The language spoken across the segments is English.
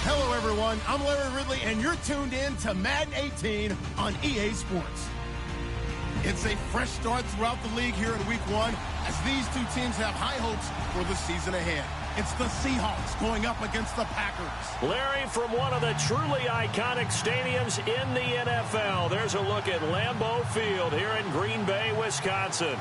Hello, everyone. I'm Larry Ridley, and you're tuned in to Madden 18 on EA Sports. It's a fresh start throughout the league here in Week 1 as these two teams have high hopes for the season ahead. It's the Seahawks going up against the Packers. Larry, from one of the truly iconic stadiums in the NFL, there's a look at Lambeau Field here in Green Bay, Wisconsin.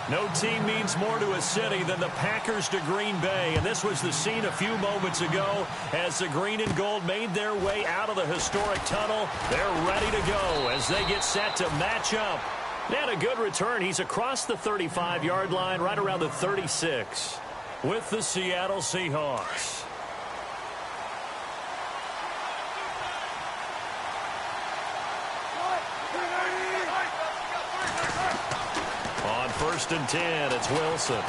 No team means more to a city than the Packers to Green Bay, and this was the scene a few moments ago as the green and gold made their way out of the historic tunnel. They're ready to go as they get set to match up. They had a good return. He's across the 35-yard line, right around the 36, with the Seattle Seahawks. On 1st and 10, it's Wilson.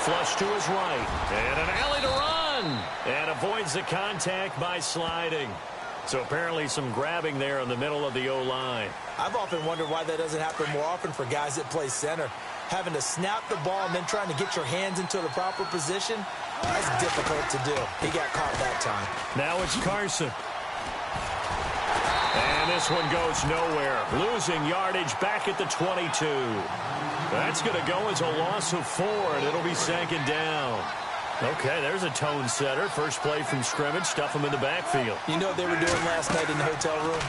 Flush to his right, and an alley to run, and avoids the contact by sliding. So apparently some grabbing there in the middle of the O-line. I've often wondered why that doesn't happen more often for guys that play center. Having to snap the ball and then trying to get your hands into the proper position, that's difficult to do. He got caught that time. Now it's Carson. And this one goes nowhere. Losing yardage back at the 22. That's going to go as a loss of 4, and it'll be 2nd down. Okay, there's a tone setter. First play from scrimmage, stuff him in the backfield. You know what they were doing last night in the hotel room?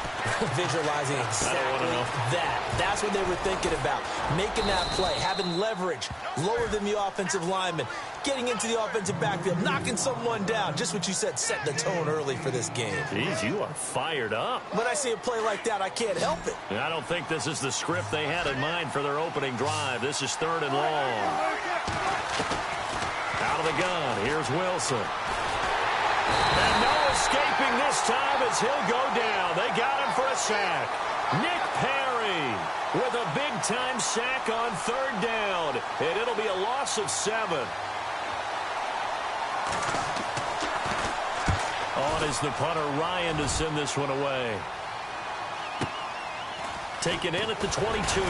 Visualizing exactly that. That's what they were thinking about. Making that play, having leverage, lower than the offensive lineman, getting into the offensive backfield, knocking someone down. Just what you said, set the tone early for this game. Jeez, you are fired up. When I see a play like that, I can't help it. I don't think this is the script they had in mind for their opening drive. This is 3rd and long. Out of the gun, here's Wilson. And no escaping this time as he'll go down. They got him for a sack. Nick Perry with a big-time sack on 3rd down. And it'll be a loss of 7. On is the punter, Ryan, to send this one away. Taken in at the 22.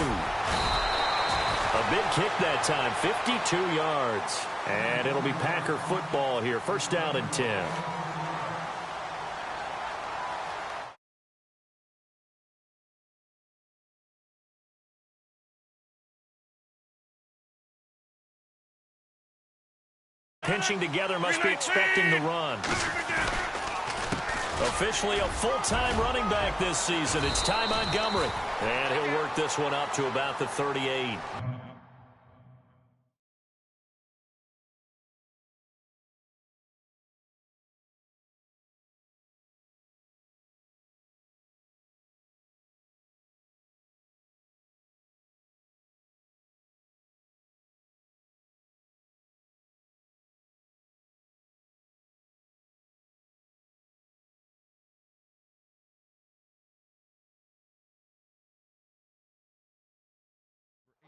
A big kick that time, 52 yards. And it'll be Packer football here. 1st down and 10. Pinching together, must be expecting the run. Officially a full-time running back this season. It's Ty Montgomery. And he'll work this one up to about the 38.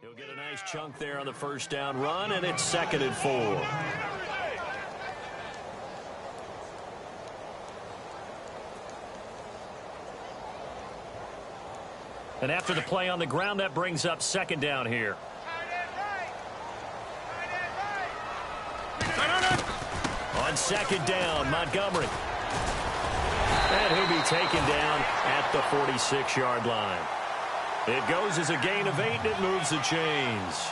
He'll get a nice chunk there on the 1st down run, and it's 2nd and 4. And after the play on the ground, that brings up 2nd down here. On 2nd down, Montgomery. And he'll be taken down at the 46-yard line. It goes as a gain of 8, and it moves the chains.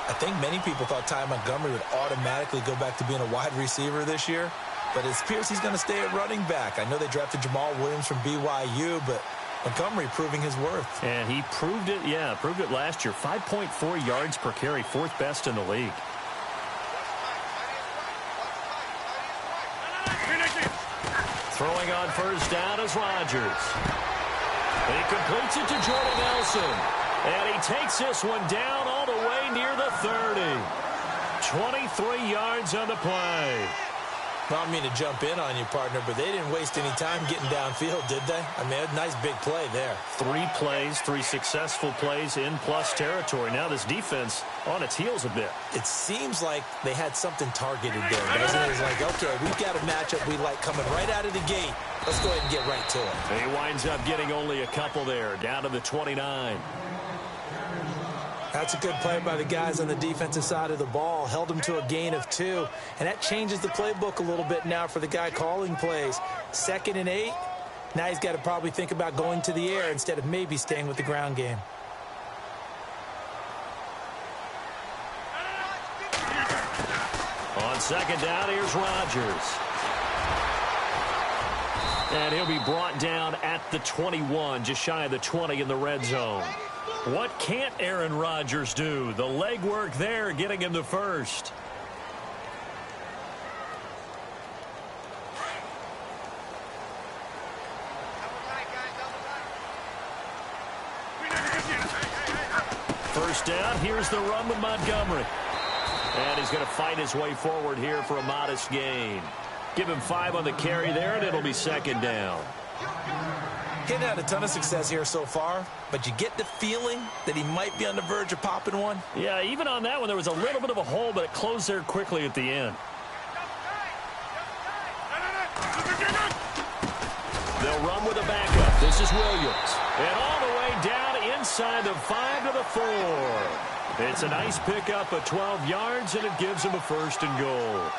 I think many people thought Ty Montgomery would automatically go back to being a wide receiver this year, but it appears he's going to stay at running back. I know they drafted Jamal Williams from BYU, but Montgomery proving his worth. And he proved it, proved it last year. 5.4 yards per carry, 4th best in the league. Throwing on 1st down is Rodgers. He completes it to Jordan Nelson. And he takes this one down all the way near the 30. 23 yards on the play. Well, I don't mean to jump in on you, partner, but they didn't waste any time getting downfield, did they? I mean, a nice big play there. 3 plays, 3 successful plays in plus territory. Now this defense on its heels a bit. It seems like they had something targeted there, doesn't it? It's like, okay, we've got a matchup we like coming right out of the gate. Let's go ahead and get right to it. He winds up getting only a couple there, down to the 29. That's a good play by the guys on the defensive side of the ball. Held them to a gain of 2. And that changes the playbook a little bit now for the guy calling plays. 2nd and 8. Now he's got to probably think about going to the air instead of maybe staying with the ground game. On 2nd down, here's Rodgers. And he'll be brought down at the 21, just shy of the 20 in the red zone. What can't Aaron Rodgers do? The legwork there getting him the first. First down, here's the run with Montgomery. And he's going to fight his way forward here for a modest gain. Give him 5 on the carry there, and it'll be 2nd down. He's had a ton of success here so far, but you get the feeling that he might be on the verge of popping one. Yeah, even on that one, there was a little bit of a hole, but it closed there quickly at the end. They'll run with a backup. This is Williams. And all the way down inside the 5 to the 4. It's a nice pickup of 12 yards, and it gives him a 1st and goal.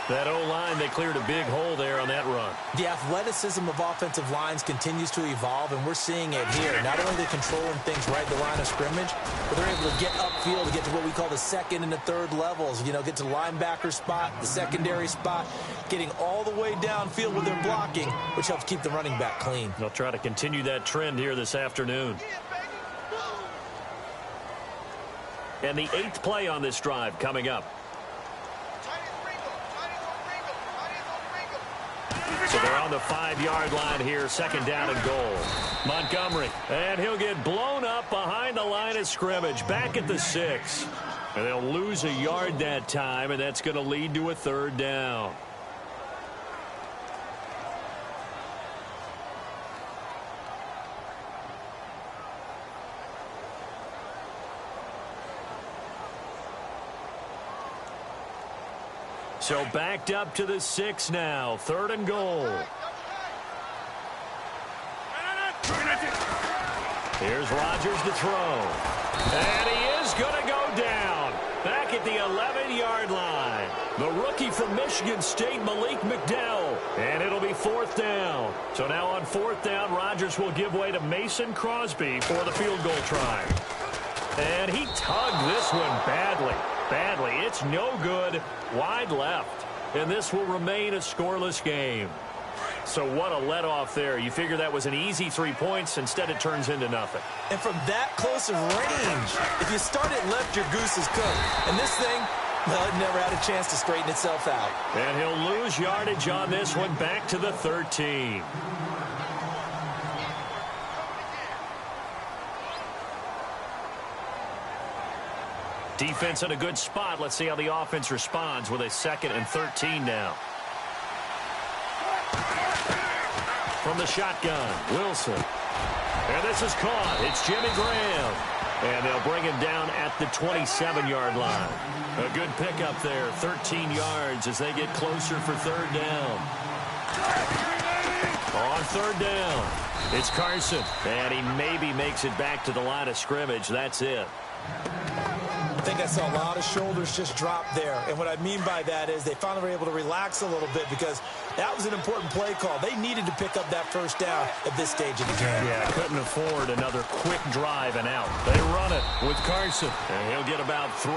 That O-line, they cleared a big hole there on that run. The athleticism of offensive lines continues to evolve, and we're seeing it here. Not only are they controlling things right at the line of scrimmage, but they're able to get upfield to get to what we call the 2nd and the 3rd levels. You know, get to the linebacker spot, the secondary spot, getting all the way downfield with their blocking, which helps keep the running back clean. They'll try to continue that trend here this afternoon. And the 8th play on this drive coming up. So they're on the 5-yard line here, 2nd down and goal. Montgomery, and he'll get blown up behind the line of scrimmage, back at the 6. And they'll lose a yard that time, and that's going to lead to a 3rd down. So backed up to the 6 now. 3rd and goal. Here's Rodgers to throw. And he is going to go down. Back at the 11-yard line. The rookie from Michigan State, Malik McDowell. And it'll be 4th down. So now on 4th down, Rodgers will give way to Mason Crosby for the field goal try. And he tugged this one badly. It's no good. Wide left. And this will remain a scoreless game. So what a let-off there. You figure that was an easy 3 points. Instead, it turns into nothing. And from that close of range, if you start it left, your goose is cooked. And this thing, well, it never had a chance to straighten itself out. And he'll lose yardage on this one, back to the 13. Defense in a good spot. Let's see how the offense responds with a 2nd and 13 now. From the shotgun, Wilson. And this is caught. It's Jimmy Graham. And they'll bring him down at the 27-yard line. A good pickup there, 13 yards as they get closer for 3rd down. On 3rd down, it's Carson. And he maybe makes it back to the line of scrimmage. That's it. I think I saw a lot of shoulders just drop there. And what I mean by that is they finally were able to relax a little bit because that was an important play call. They needed to pick up that 1st down at this stage of the game. Yeah, couldn't afford another quick drive and out. They run it with Carson. And he'll get about 3.